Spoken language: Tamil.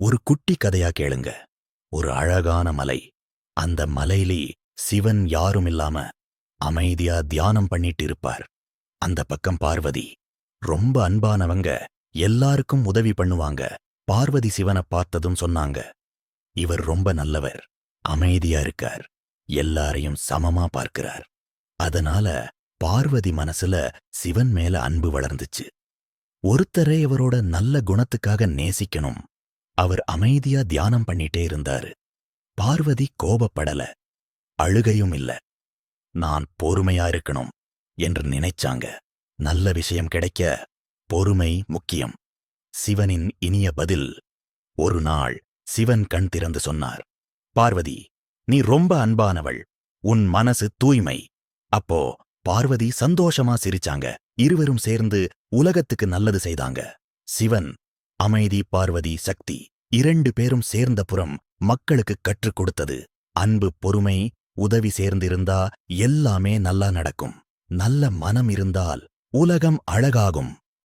ஒரு குட்டி கதையா கேளுங்க. ஒரு அழகான மலை. அந்த மலையிலே சிவன் யாரும் இல்லாம அமைதியா தியானம் பண்ணிட்டு இருப்பார். அந்த பக்கம் பார்வதி. ரொம்ப அன்பானவங்க, எல்லாருக்கும் உதவி பண்ணுவாங்க. பார்வதி சிவனை பார்த்ததும் சொன்னாங்க, இவர் ரொம்ப நல்லவர், அமைதியா இருக்கார், எல்லாரையும் சமமா பார்க்கிறார். அதனால பார்வதி மனசுல சிவன் மேல அன்பு வளர்ந்துச்சு. ஒருத்தரை இவரோட நல்ல குணத்துக்காக நேசிக்கணும். அவர் அமைதியா தியானம் பண்ணிட்டே இருந்தாரு. பார்வதி கோபப்படல, அழுகையும் இல்ல. நான் பொறுமையா இருக்கணும் என்று நினைச்சாங்க. நல்ல விஷயம் கிடைக்க பொறுமை முக்கியம். சிவனின் இனிய பதில். ஒரு நாள் சிவன் கண் திறந்து சொன்னார், பார்வதி, நீ ரொம்ப அன்பானவள், உன் மனசு தூய்மை. அப்போ பார்வதி சந்தோஷமா சிரிச்சாங்க. இருவரும் சேர்ந்து உலகத்துக்கு நல்லது செய்தாங்க. சிவன் அமைதி, பார்வதி சக்தி. 2 பேரும் சேர்ந்த புறம் மக்களுக்கு கற்றுக் கொடுத்தது. அன்பு, பொறுமை, உதவி சேர்ந்திருந்தா எல்லாமே நல்லா நடக்கும். நல்ல மனம் இருந்தால் உலகம் அழகாகும்.